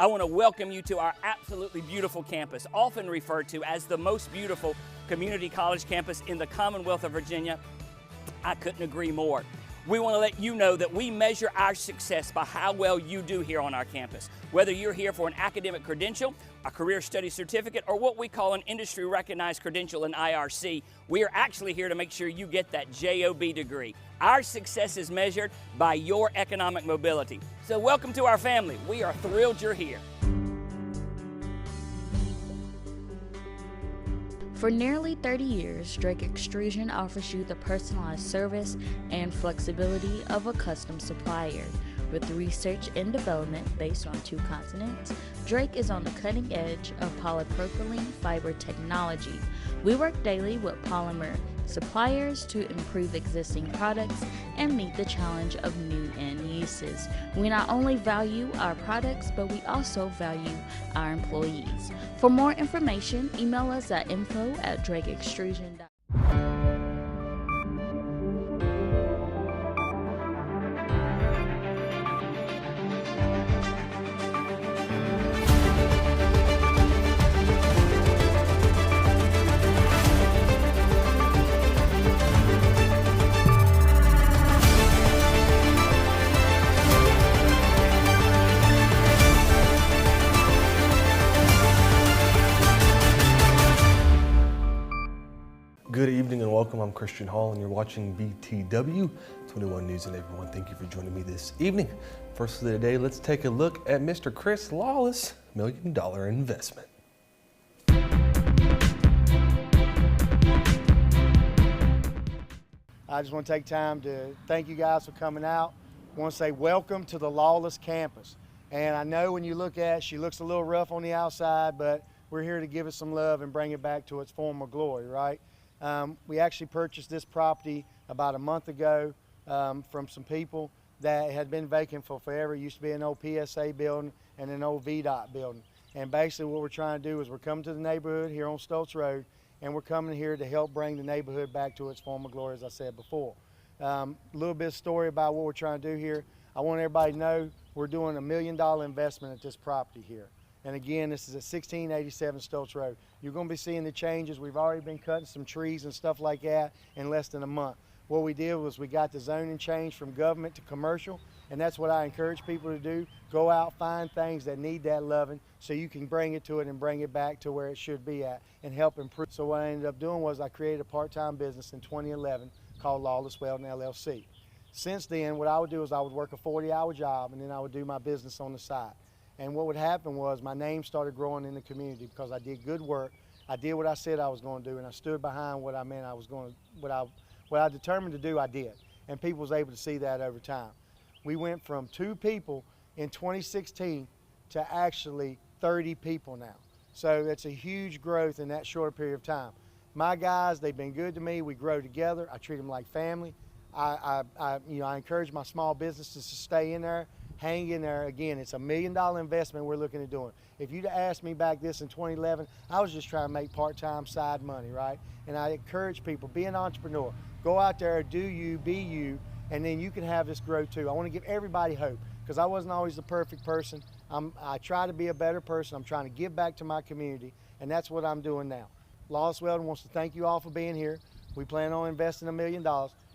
I want to welcome you to our absolutely beautiful campus, often referred to as the most beautiful community college campus in the Commonwealth of Virginia. I couldn't agree more. We want to let you know that we measure our success by how well you do here on our campus. Whether you're here for an academic credential, a career study certificate, or what we call an industry recognized credential in IRC, we are actually here to make sure you get that JOB degree. Our success is measured by your economic mobility. So welcome to our family. We are thrilled you're here. For nearly 30 years, Drake Extrusion offers you the personalized service and flexibility of a custom supplier. With research and development based on 2 continents, Drake is on the cutting edge of polypropylene fiber technology. We work daily with polymer suppliers to improve existing products and meet the challenge of new end uses. We not only value our products, but we also value our employees. For more information, email us at info@drakeextrusion.com. Good evening and welcome. I'm Christian Hall and you're watching BTW21 News, and everyone, thank you for joining me this evening. First of the day, let's take a look at Mr. Chris Lawless' $1 million investment. I just want to take time to thank you guys for coming out. I want to say welcome to the Lawless campus. And I know when you look at it, she looks a little rough on the outside, but we're here to give it some love and bring it back to its former glory, right? We actually purchased this property about a month ago from some people that had been vacant for forever. It used to be an old PSA building and an old VDOT building. And basically what we're trying to do is we're coming to the neighborhood here on Stoltz Road, and we're coming here to help bring the neighborhood back to its former glory, as I said before. A little bit of story about what we're trying to do here. I want everybody to know we're doing $1 million investment at this property here. And again, this is at 1687 Stoltz Road. You're going to be seeing the changes. We've already been cutting some trees and stuff like that in less than a month. What we did was we got the zoning change from government to commercial, and that's what I encourage people to do. Go out, find things that need that loving so you can bring it to it and bring it back to where it should be at and help improve. So what I ended up doing was I created a part-time business in 2011 called Lawless Welding LLC. Since then, what I would do is I would work a 40-hour job, and then I would do my business on the side. And what would happen was my name started growing in the community because I did good work. I did what I said I was going to do, and I stood behind what I meant I was going to, what I determined to do, I did. And people was able to see that over time. We went from 2 people in 2016 to actually 30 people now. So that's a huge growth in that short period of time. My guys, they've been good to me. We grow together. I treat them like family. I encourage my small businesses to stay in there. Hang in there. Again, it's $1 million investment we're looking at doing. If you'd asked me back this in 2011, I was just trying to make part-time side money, right? And I encourage people, be an entrepreneur. Go out there, do you, be you, and then you can have this grow too. I want to give everybody hope because I wasn't always the perfect person. I try to be a better person. I'm trying to give back to my community, and that's what I'm doing now. Lawless Welding wants to thank you all for being here. We plan on investing $1 million.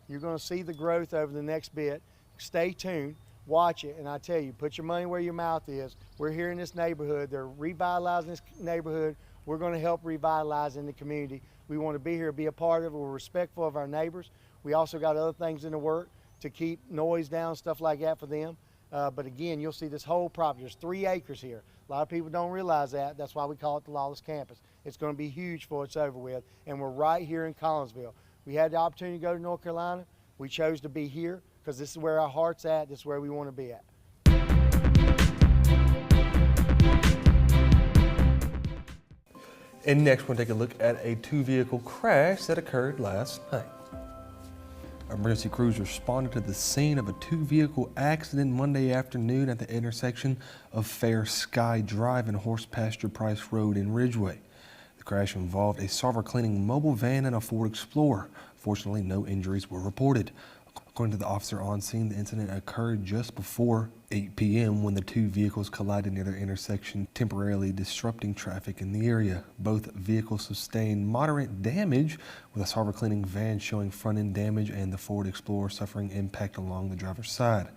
You're going to see the growth over the next bit. Stay tuned. Watch it, and I tell you, put your money where your mouth is. We're here in this neighborhood. They're revitalizing this neighborhood. We're going to help revitalize in the community. We want to be here, be a part of it. We're respectful of our neighbors. We also got other things in the work to keep noise down, stuff like that for them. But again, you'll see this whole property. There's 3 acres here. A lot of people don't realize that. That's why we call it the Lawless Campus. It's going to be huge before it's over with, and we're right here in Collinsville. We had the opportunity to go to North Carolina. We chose to be here because this is where our heart's at. This is where we want to be at. And next, we're going to take a look at a 2-vehicle crash that occurred last night. Emergency crews responded to the scene of a 2-vehicle accident Monday afternoon at the intersection of Fair Sky Drive and Horse Pasture Price Road in Ridgeway. The crash involved a solver cleaning mobile van and a Ford Explorer. Fortunately, no injuries were reported. According to the officer on scene, the incident occurred just before 8 p.m. when the two vehicles collided near the intersection, temporarily disrupting traffic in the area. Both vehicles sustained moderate damage, with a Sarver cleaning van showing front-end damage and the Ford Explorer suffering impact along the driver's side.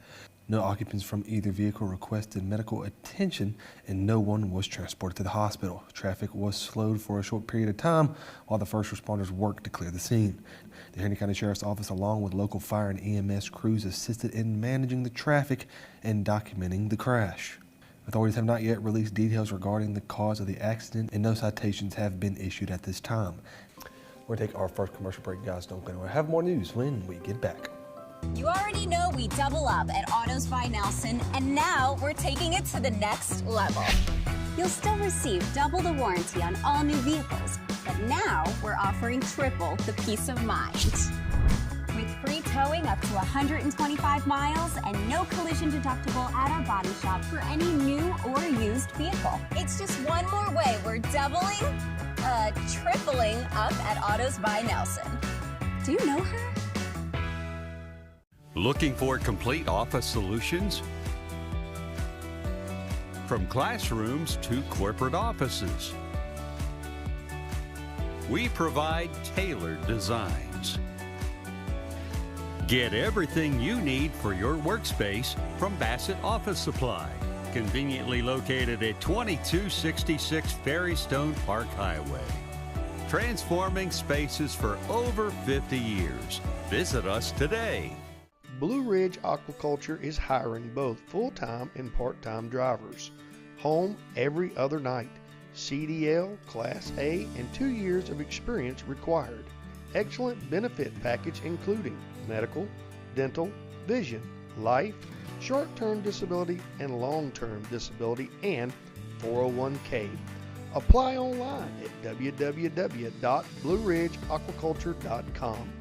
No occupants from either vehicle requested medical attention, and no one was transported to the hospital. Traffic was slowed for a short period of time while the first responders worked to clear the scene. The Henry County Sheriff's Office, along with local fire and EMS crews, assisted in managing the traffic and documenting the crash. Authorities have not yet released details regarding the cause of the accident, and no citations have been issued at this time. We're going to take our first commercial break, guys. Don't go anywhere. Have more news when we get back. You already know we double up at Autos by Nelson, and now we're taking it to the next level. You'll still receive double the warranty on all new vehicles, but now we're offering triple the peace of mind. With free towing up to 125 miles and no collision deductible at our body shop for any new or used vehicle. It's just one more way we're tripling up at Autos by Nelson. Do you know her? Looking for complete office solutions? From classrooms to corporate offices, we provide tailored designs. Get everything you need for your workspace from Bassett Office Supply, conveniently located at 2266 Ferrystone Park Highway. Transforming spaces for over 50 years. Visit us today. Blue Ridge Aquaculture is hiring both full-time and part-time drivers. Home every other night. CDL, Class A, and 2 years of experience required. Excellent benefit package including medical, dental, vision, life, short-term disability, and long-term disability, and 401k. Apply online at www.blueridgeaquaculture.com.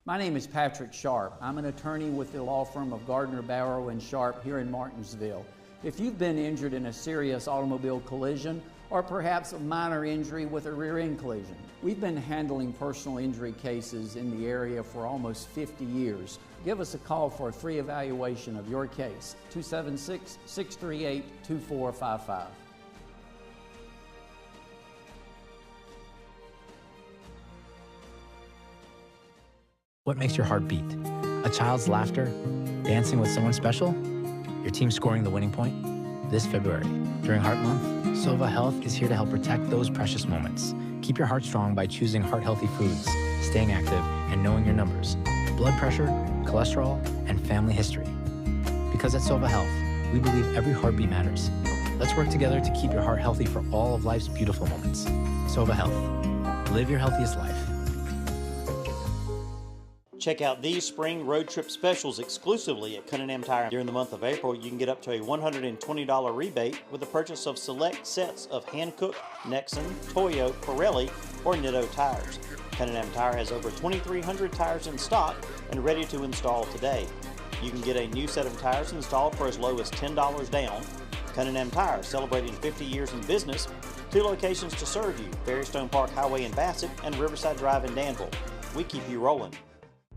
My name is Patrick Sharp. I'm an attorney with the law firm of Gardner, Barrow & Sharp here in Martinsville. If you've been injured in a serious automobile collision or perhaps a minor injury with a rear end collision, we've been handling personal injury cases in the area for almost 50 years. Give us a call for a free evaluation of your case, 276-638-2455. What makes your heart beat? A child's laughter? Dancing with someone special? Your team scoring the winning point? This February, during Heart Month, Sova Health is here to help protect those precious moments. Keep your heart strong by choosing heart-healthy foods, staying active, and knowing your numbers, blood pressure, cholesterol, and family history. Because at Sova Health, we believe every heartbeat matters. Let's work together to keep your heart healthy for all of life's beautiful moments. Sova Health. Live your healthiest life. Check out these spring road trip specials exclusively at Cunningham Tire. During the month of April, you can get up to a $120 rebate with the purchase of select sets of Hankook, Nexen, Toyo, Pirelli, or Nitto tires. Cunningham Tire has over 2,300 tires in stock and ready to install today. You can get a new set of tires installed for as low as $10 down. Cunningham Tire, celebrating 50 years in business. 2 locations to serve you, Ferrystone Park Highway in Bassett and Riverside Drive in Danville. We keep you rolling.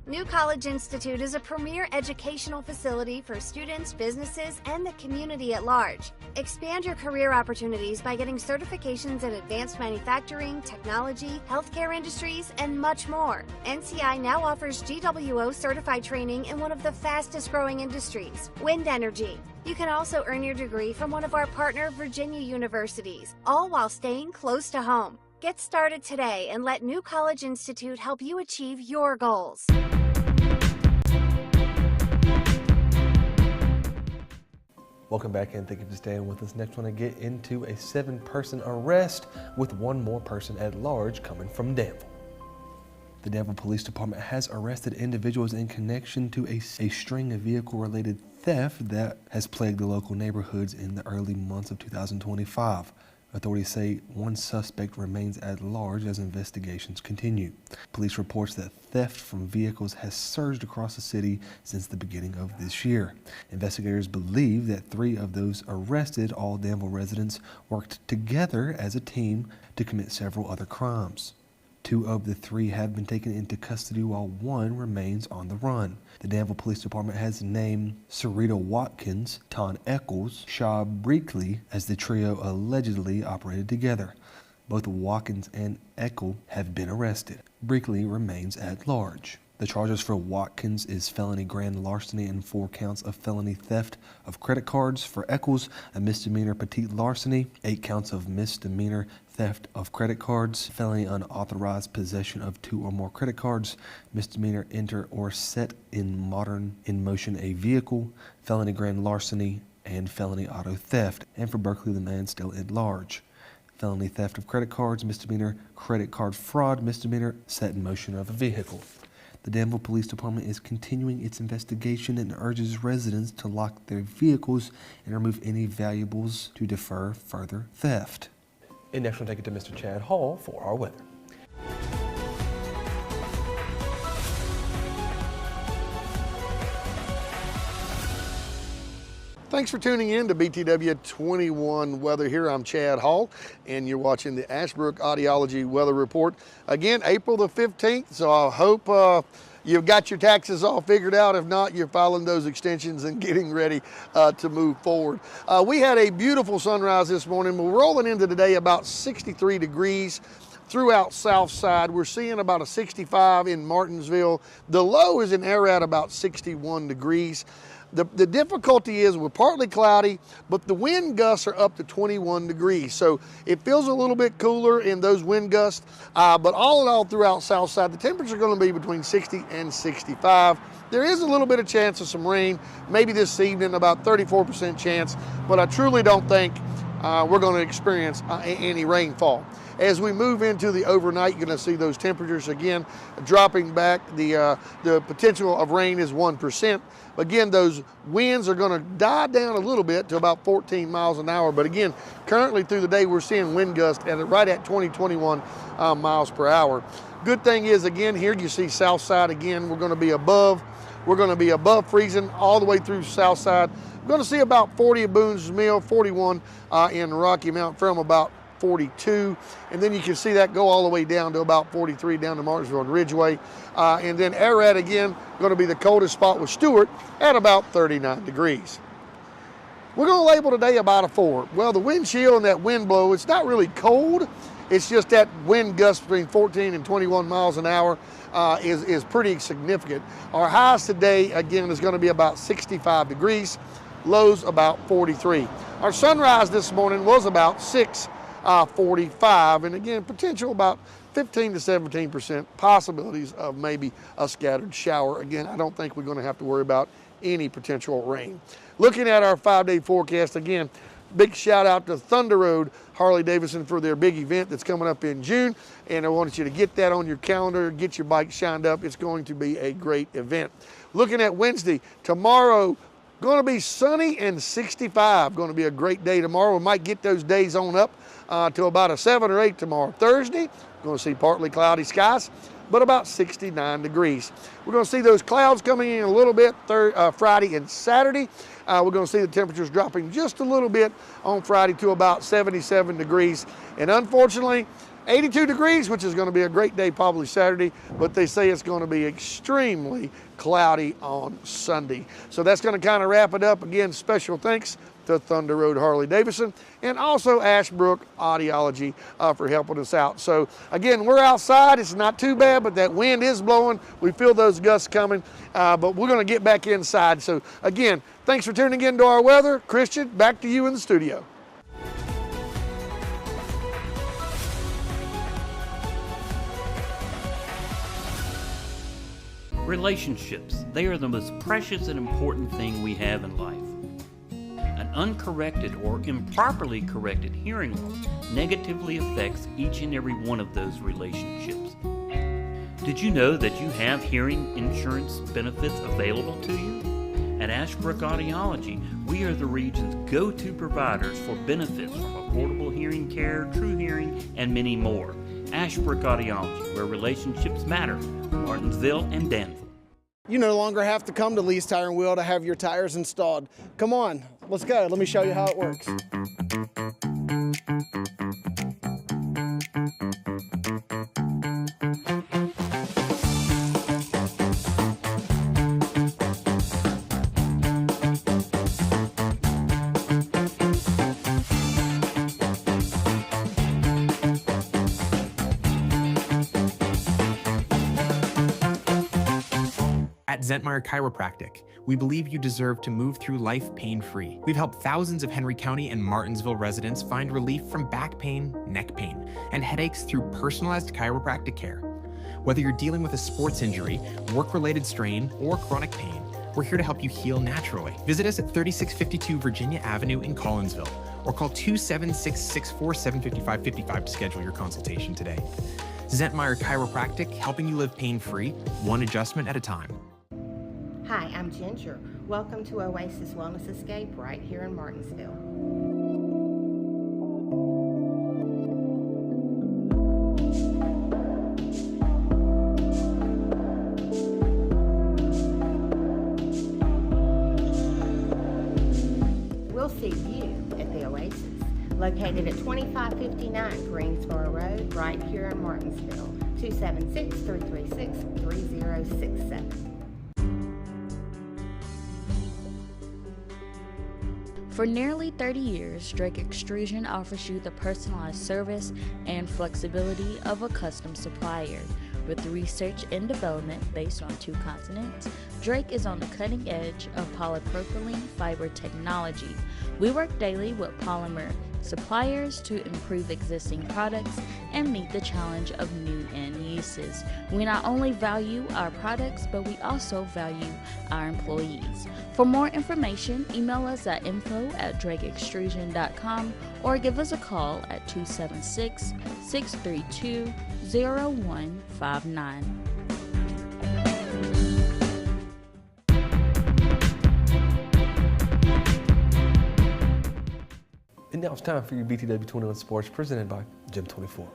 New College Institute is a premier educational facility for students, businesses, and the community at large. Expand your career opportunities by getting certifications in advanced manufacturing, technology, healthcare industries, and much more. NCI now offers GWO certified training in one of the fastest growing industries, wind energy. You can also earn your degree from one of our partner Virginia universities, all while staying close to home. Get started today and let New College Institute help you achieve your goals. Welcome back and thank you for staying with us. Next, I want to get into a 7-person arrest with one more person at large coming from Danville. The Danville Police Department has arrested individuals in connection to a string of vehicle-related theft that has plagued the local neighborhoods in the early months of 2025. Authorities say one suspect remains at large as investigations continue. Police reports that theft from vehicles has surged across the city since the beginning of this year. Investigators believe that 3 of those arrested, all Danville residents, worked together as a team to commit several other crimes. 2 of the 3 have been taken into custody while 1 remains on the run. The Danville Police Department has named Sarita Watkins, Ton Eccles, Shaw Breakley as the trio allegedly operated together. Both Watkins and Eckel have been arrested. Breakley remains at large. The charges for Watkins is felony grand larceny and 4 counts of felony theft of credit cards. For Eccles, a misdemeanor petite larceny, 8 counts of misdemeanor theft of credit cards, felony unauthorized possession of 2 or more credit cards, misdemeanor enter or set in motion a vehicle, felony grand larceny, and felony auto theft. And for Berkeley, the man still at large. Felony theft of credit cards, misdemeanor credit card fraud, misdemeanor set in motion of a vehicle. The Danville Police Department is continuing its investigation and urges residents to lock their vehicles and remove any valuables to defer further theft. And next we'll take it to Mr. Chad Hall for our weather. Thanks for tuning in to BTW21 Weather here. I'm Chad Hall, and you're watching the Ashbrook Audiology Weather Report. Again, April the 15th, so I hope you've got your taxes all figured out. If not, you're filing those extensions and getting ready to move forward. We had a beautiful sunrise this morning. We're rolling into today about 63 degrees. Throughout Southside, we're seeing about a 65 in Martinsville. The low is in Ararat about 61 degrees. The difficulty is we're partly cloudy, but the wind gusts are up to 21 degrees. So it feels a little bit cooler in those wind gusts, but all in all throughout Southside, the temperatures are going to be between 60 and 65. There is a little bit of chance of some rain, maybe this evening, about 34% chance, but I truly don't think we're going to experience any rainfall. As we move into the overnight, you're going to see those temperatures again dropping back. The potential of rain is 1%. Again, those winds are going to die down a little bit to about 14 miles an hour. But again, currently through the day, we're seeing wind gusts right at 21 miles per hour. Good thing is, again, here you see Southside again. We're going to be above freezing all the way through Southside. We're going to see about 40 at Boone's Mill, 41 in Rocky Mount, from about 42, and then you can see that go all the way down to about 43 down to Martinsville and Ridgeway. And then Ararat again, going to be the coldest spot with Stewart at about 39 degrees. We're going to label today about a 4. Well, the wind chill and that wind blow, it's not really cold. It's just that wind gust between 14 and 21 miles an hour is pretty significant. Our highs today, again, is going to be about 65 degrees, lows about 43. Our sunrise this morning was about 6:45, and again, potential about 15 to 17% possibilities of maybe a scattered shower. Again, I don't think we're going to have to worry about any potential rain. Looking at our 5-day forecast, again, big shout out to Thunder Road Harley Davidson for their big event that's coming up in June, and I want you to get that on your calendar, get your bike shined up. It's going to be a great event. Looking at Wednesday, tomorrow, going to be sunny and 65. Going to be a great day tomorrow. We might get those days on up to about a 7 or 8 tomorrow. Thursday, going to see partly cloudy skies, but about 69 degrees. We're going to see those clouds coming in a little bit Friday and Saturday. We're going to see the temperatures dropping just a little bit on Friday to about 77 degrees. And unfortunately, 82 degrees, which is going to be a great day probably Saturday, but they say it's going to be extremely cloudy on Sunday. So that's going to kind of wrap it up. Again, special thanks to Thunder Road Harley Davidson and also Ashbrook Audiology for helping us out. So again, we're outside. It's not too bad, but that wind is blowing. We feel those gusts coming, but we're going to get back inside. So again, thanks for tuning in to our weather. Christian, back to you in the studio. Relationships, they are the most precious and important thing we have in life. An uncorrected or improperly corrected hearing loss negatively affects each and every one of those relationships. Did you know that you have hearing insurance benefits available to you? At Ashbrook Audiology, we are the region's go-to providers for benefits from affordable hearing care, true hearing, and many more. Ashbrook Audiology, where relationships matter, Martinsville and Danville. You no longer have to come to Lee's Tire and Wheel to have your tires installed. Come on, let's go. Let me show you how it works. At Zentmeyer Chiropractic, we believe you deserve to move through life pain-free. We've helped thousands of Henry County and Martinsville residents find relief from back pain, neck pain, and headaches through personalized chiropractic care. Whether you're dealing with a sports injury, work-related strain, or chronic pain, we're here to help you heal naturally. Visit us at 3652 Virginia Avenue in Collinsville, or call 276-647-5555 to schedule your consultation today. Zentmeyer Chiropractic, helping you live pain-free, one adjustment at a time. Hi, I'm Ginger. Welcome to Oasis Wellness Escape right here in Martinsville. We'll see you at the Oasis, located at 2559 Greensboro Road, right here in Martinsville, 276-336-3067. For nearly 30 years, Drake Extrusion offers you the personalized service and flexibility of a custom supplier. With research and development based on 2 continents, Drake is on the cutting edge of polypropylene fiber technology. We work daily with polymer suppliers to improve existing products and meet the challenge of new end uses. We not only value our products, but we also value our employees. For more information, email us at info@drakeextrusion.com or give us a call at 276-632-0159. And now it's time for your BTW21 Sports, presented by Gym 24.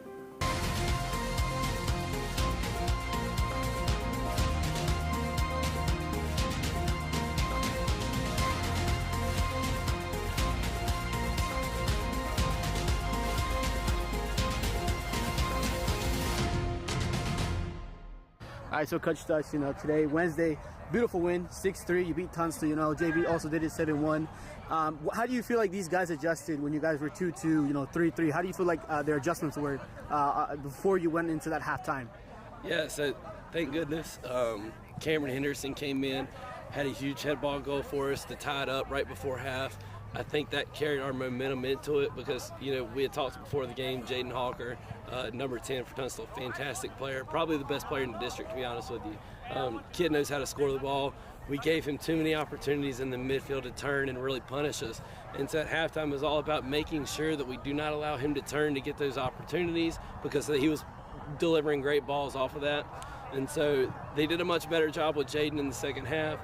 All right, so Coach Stutz, today, Wednesday, beautiful win, 6-3. You beat Tunstall, JV also did it 7-1. How do you feel like these guys adjusted when you guys were 2-2, 3-3? How do you feel like their adjustments were before you went into that halftime? Yeah, so thank goodness. Cameron Henderson came in, had a huge head ball goal for us to tie it up right before half. I think that carried our momentum into it because, we had talked before the game, Jaden Hawker, number 10 for Tunstall, fantastic player, probably the best player in the district, to be honest with you. Kid knows how to score the ball. We gave him too many opportunities in the midfield to turn and really punish us. And so at halftime it was all about making sure that we do not allow him to turn to get those opportunities because he was delivering great balls off of that. And so they did a much better job with Jaden in the second half.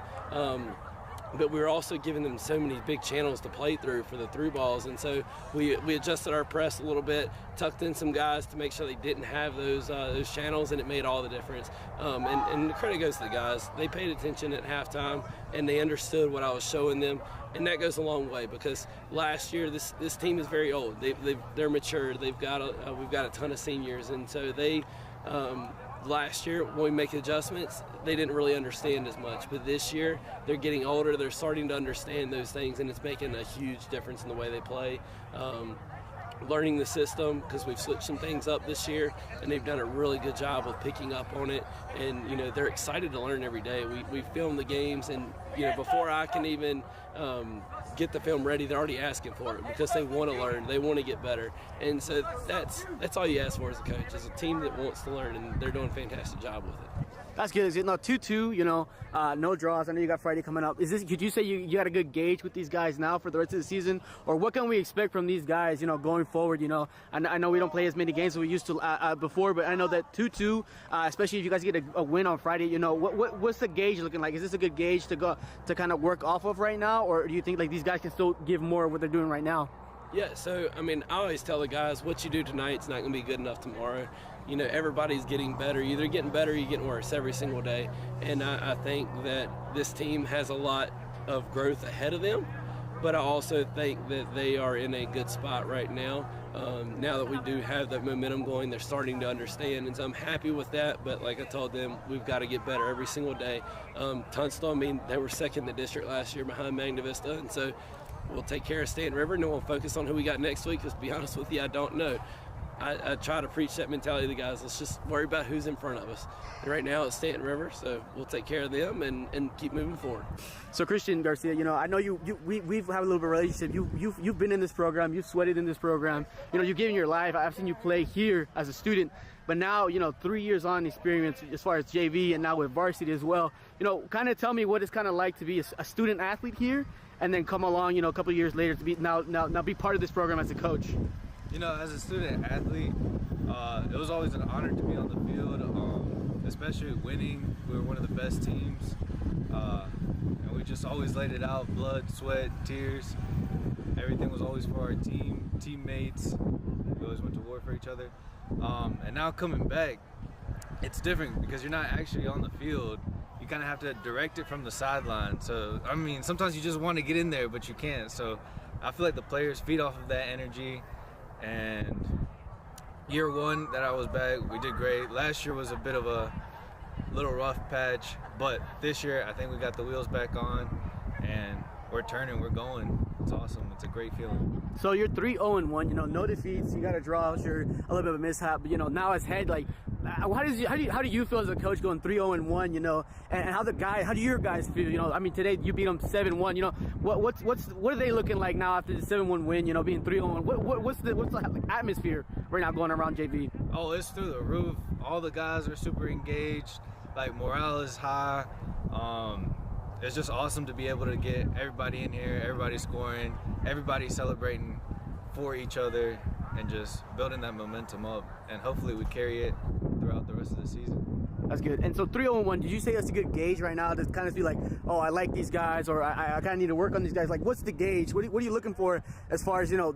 But we were also giving them so many big channels to play through for the through balls, and so we adjusted our press a little bit, tucked in some guys to make sure they didn't have those channels, and it made all the difference. And the credit goes to the guys. They paid attention at halftime, and they understood what I was showing them, and that goes a long way because last year this team is very old. They're mature. We've got a ton of seniors, and so they. Last year, when we make adjustments, they didn't really understand as much. But this year, they're getting older. They're starting to understand those things, and it's making a huge difference in the way they play. Learning the system, because we've switched some things up this year, and they've done a really good job of picking up on it. And, they're excited to learn every day. We film the games, and, before I can even get the film ready, they're already asking for it because they want to learn, they want to get better, and so that's all you ask for as a coach, is a team that wants to learn, and they're doing a fantastic job with it. That's good. 2-2, no draws. I know you got Friday coming up. Could you say you got a good gauge with these guys now for the rest of the season, or what can we expect from these guys, going forward? I know we don't play as many games as we used to before, but I know that 2-2, especially if you guys get a win on Friday, what's the gauge looking like? Is this a good gauge to kind of work off of right now, or do you think like these guys can still give more of what they're doing right now? Yeah, so I always tell the guys, what you do tonight's not going to be good enough tomorrow. Everybody's getting better. You're either getting better or you're getting worse every single day. And I think that this team has a lot of growth ahead of them, but I also think that they are in a good spot right now. Now that we do have that momentum going, they're starting to understand, and so I'm happy with that. But like I told them, we've got to get better every single day. Tunstall, they were second in the district last year behind Magna Vista, and so we'll take care of Stanton River, and then we'll focus on who we got next week, because to be honest with you, I don't know. I try to preach that mentality to the guys. Let's just worry about who's in front of us. And right now it's Stanton River, so we'll take care of them and keep moving forward. So Christian Garcia, I know we've had a little bit of a relationship. You've been in this program, you've sweated in this program. You've given your life. I've seen you play here as a student, but now 3 years on experience as far as JV and now with varsity as well. Kind of tell me what it's kind of like to be a student athlete here, and then come along, a couple of years later to be now be part of this program as a coach. As a student athlete, it was always an honor to be on the field, especially winning. We were one of the best teams, and we just always laid it out, blood, sweat, tears. Everything was always for our teammates. We always went to war for each other. And now coming back, it's different because you're not actually on the field. You kind of have to direct it from the sideline. So, sometimes you just want to get in there, but you can't. So I feel like the players feed off of that energy. And year one that I was back, we did great. Last year was a bit of a little rough patch, but this year I think we got the wheels back on and we're turning, we're going. It's awesome. It's a great feeling. So you're 3-0-1, no defeats. You got a draw, sure, a little bit of a mishap, but now as head, how do you feel as a coach going 3-0-1, and how do your guys feel? Today you beat them 7-1. What are they looking like now after the 7-1 win? Being 3-0-1. What's the atmosphere right now going around JV? Oh, it's through the roof. All the guys are super engaged. Morale is high. It's just awesome to be able to get everybody in here, everybody scoring, everybody celebrating for each other, and just building that momentum up. And hopefully we carry it throughout the rest of the season. That's good. And so 3-0-1, did you say that's a good gauge right now to kind of be like, oh, I like these guys, or I kind of need to work on these guys? What's the gauge? What are you looking for as far as, I know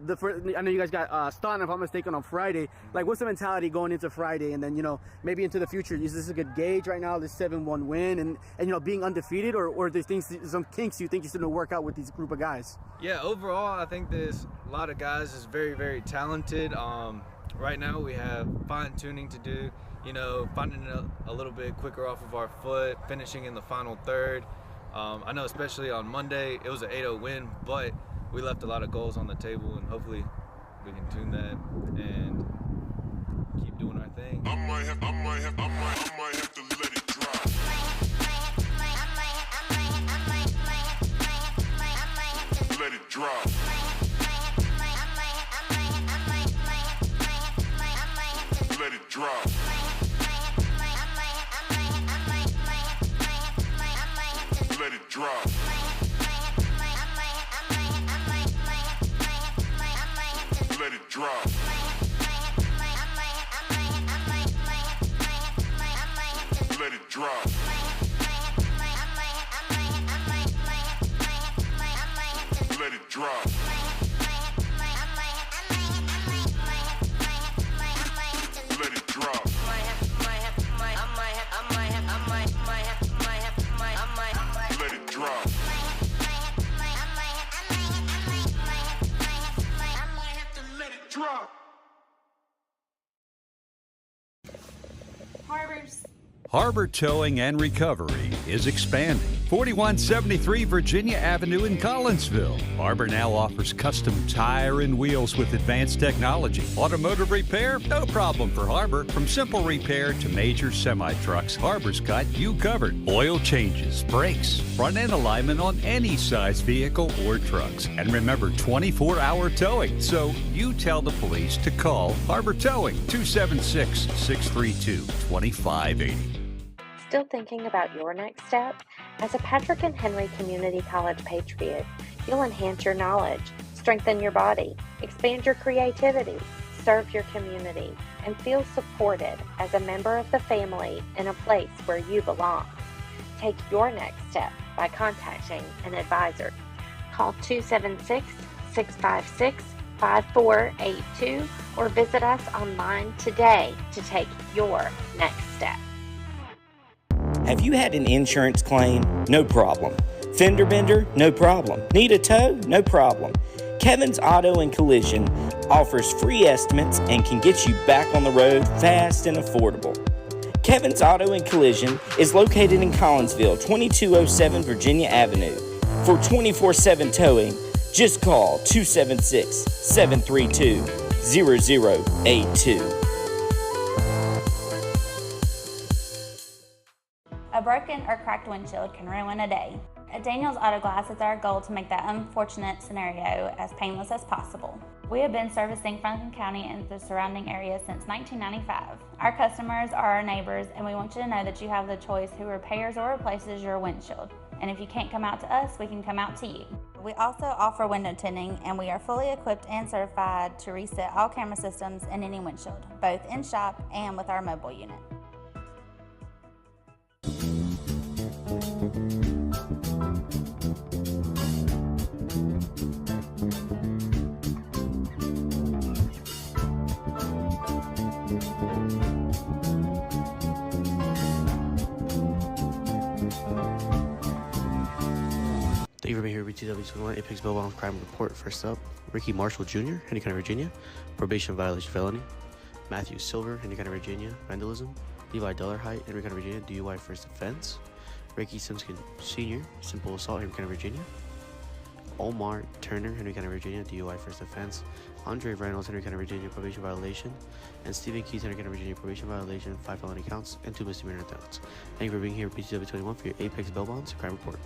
you guys got Staunton, if I'm mistaken, on Friday. What's the mentality going into Friday? And then, maybe into the future, is this a good gauge right now, this 7-1 win, and being undefeated, or there's some kinks you think you still need to work out with these group of guys? Yeah, overall, I think there's a lot of guys is very, very talented. Right now we have fine-tuning to do, finding it a little bit quicker off of our foot, finishing in the final third. I know especially on Monday, it was an 8-0 win, but we left a lot of goals on the table, and hopefully we can tune that and keep doing our thing. I might have to let it drop. Let it drop. Let it drop. Let it drop. Let it drop. Let it drop. Let it drop. Let it drop. Let it drop. Let it drop. Harbor Towing and Recovery is expanding. 4173 Virginia Avenue in Collinsville. Harbor now offers custom tire and wheels with advanced technology. Automotive repair? No problem for Harbor. From simple repair to major semi-trucks, Harbor's got you covered. Oil changes, brakes, front end alignment on any size vehicle or trucks. And remember, 24-hour towing. So you tell the police to call Harbor Towing, 276-632-2580. Still thinking about your next step? As a Patrick and Henry Community College Patriot, you'll enhance your knowledge, strengthen your body, expand your creativity, serve your community, and feel supported as a member of the family in a place where you belong. Take your next step by contacting an advisor. Call 276-656-5482 or visit us online today to take your next step. Have you had an insurance claim? No problem. Fender bender? No problem. Need a tow? No problem. Kevin's Auto and Collision offers free estimates and can get you back on the road fast and affordable. Kevin's Auto and Collision is located in Collinsville, 2207 Virginia Avenue. For 24/7 towing, just call 276-732-2580. 0082. A broken or cracked windshield can ruin a day. At Daniel's Auto Glass, it's our goal to make that unfortunate scenario as painless as possible. We have been servicing Franklin County and the surrounding area since 1995. Our customers are our neighbors, and we want you to know that you have the choice who repairs or replaces your windshield. And if you can't come out to us, we can come out to you. We also offer window tinting, and we are fully equipped and certified to reset all camera systems in any windshield, both in shop and with our mobile unit. Thank you for being here at BTW21 Apex Bail Bond Crime Report. First up, Ricky Marshall Jr., Henry County, Virginia, probation violation felony. Matthew Silver, Henry County, Virginia, vandalism. Levi Dellerhite, Henry County, Virginia, DUI first offense. Ricky Simpson Sr., simple assault, Henry County, Virginia. Omar Turner, Henry County, Virginia, DUI first offense. Andre Reynolds, Henry County, Virginia, probation violation. And Stephen Keys, Henry County, Virginia, probation violation, 5 felony counts, and 2 misdemeanor counts. Thank you for being here at BTW21 for your Apex Bail Bonds Crime Report.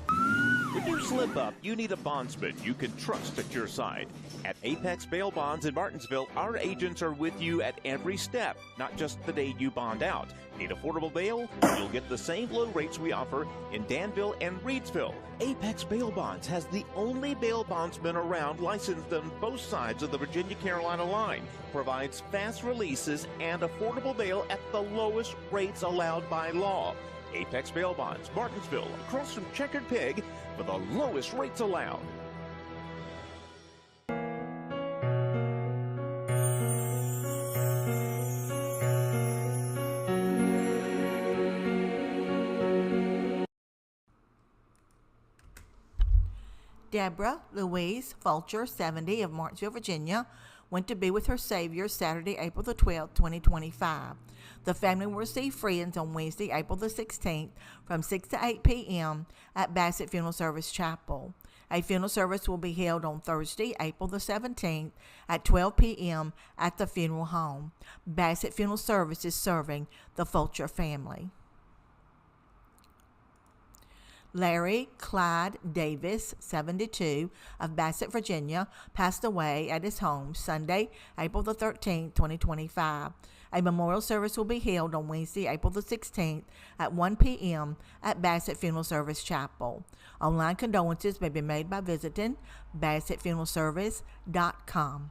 When you slip up, you need a bondsman you can trust at your side. At Apex Bail Bonds in Martinsville, our agents are with you at every step, not just the day you bond out. Need affordable bail? You'll get the same low rates we offer in Danville and Reedsville. Apex Bail Bonds has the only bail bondsman around licensed on both sides of the Virginia-Carolina line. Provides fast releases and affordable bail at the lowest rates allowed by law. Apex Bail Bonds, Martinsville, across from Checkered Pig, for the lowest rates allowed. Deborah Louise Fulcher, 70, of Martinsville, Virginia, went to be with her Savior Saturday, April the 12th, 2025. The family will receive friends on Wednesday, April the 16th, from 6 to 8 p.m. at Bassett Funeral Service Chapel. A funeral service will be held on Thursday, April the 17th, at 12 p.m. at the funeral home. Bassett Funeral Service is serving the Fulcher family. Larry Clyde Davis, 72, of Bassett, Virginia, passed away at his home Sunday, April the 13th, 2025. A memorial service will be held on Wednesday, April the 16th at 1 p.m. at Bassett Funeral Service Chapel. Online condolences may be made by visiting BassettFuneralService.com.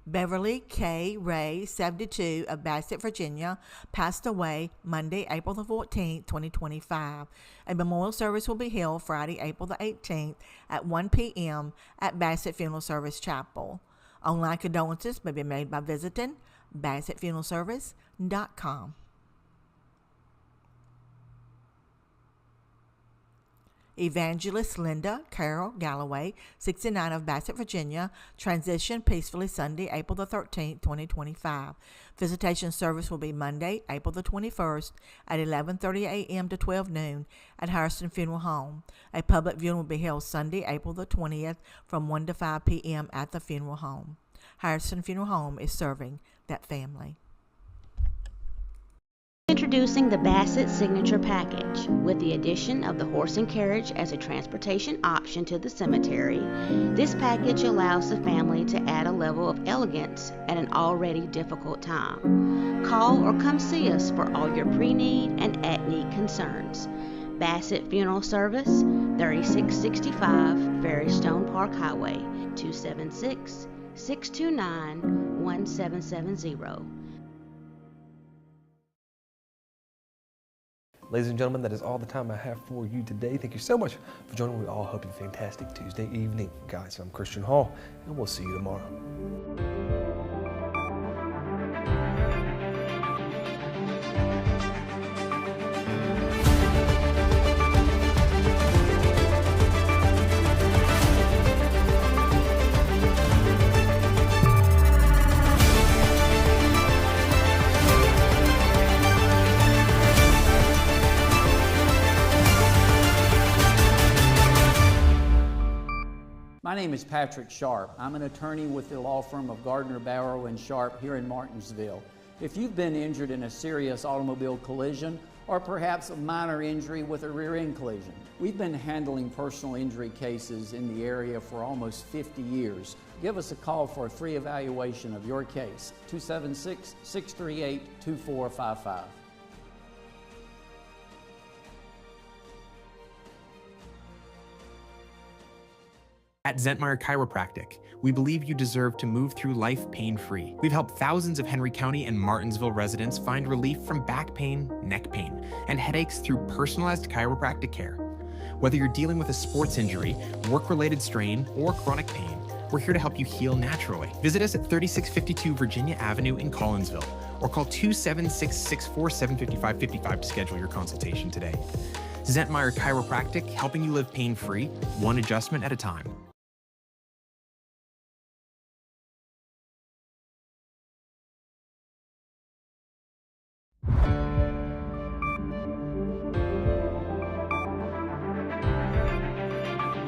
Beverly K. Ray, 72, of Bassett, Virginia, passed away Monday, April the 14th, 2025. A memorial service will be held Friday, April the 18th at 1 p.m. at Bassett Funeral Service Chapel. Online condolences may be made by visiting BassettFuneralService.com. Evangelist Linda Carol Galloway, 69, of Bassett, Virginia, transitioned peacefully Sunday, April the 13th, 2025. Visitation service will be Monday, April the 21st at 11:30 a.m. to 12 noon at Harrison Funeral Home. A public viewing will be held Sunday, April the 20th from 1 to 5 p.m. at the funeral home. Harrison Funeral Home is serving that family. Introducing the Bassett Signature Package. With the addition of the horse and carriage as a transportation option to the cemetery, this package allows the family to add a level of elegance at an already difficult time. Call or come see us for all your pre-need and at-need concerns. Bassett Funeral Service, 3665 Ferrystone Park Highway, 276-629-1770. Ladies and gentlemen, that is all the time I have for you today. Thank you so much for joining me. We all hope you have a fantastic Tuesday evening. Guys, I'm Christian Hall, and we'll see you tomorrow. My name is Patrick Sharp. I'm an attorney with the law firm of Gardner, Barrow & Sharp here in Martinsville. If you've been injured in a serious automobile collision or perhaps a minor injury with a rear end collision, we've been handling personal injury cases in the area for almost 50 years. Give us a call for a free evaluation of your case, 276-638-2455. At Zentmeyer Chiropractic, we believe you deserve to move through life pain-free. We've helped thousands of Henry County and Martinsville residents find relief from back pain, neck pain, and headaches through personalized chiropractic care. Whether you're dealing with a sports injury, work-related strain, or chronic pain, we're here to help you heal naturally. Visit us at 3652 Virginia Avenue in Collinsville, or call 276-647-5555 to schedule your consultation today. Zentmeyer Chiropractic, helping you live pain-free, one adjustment at a time.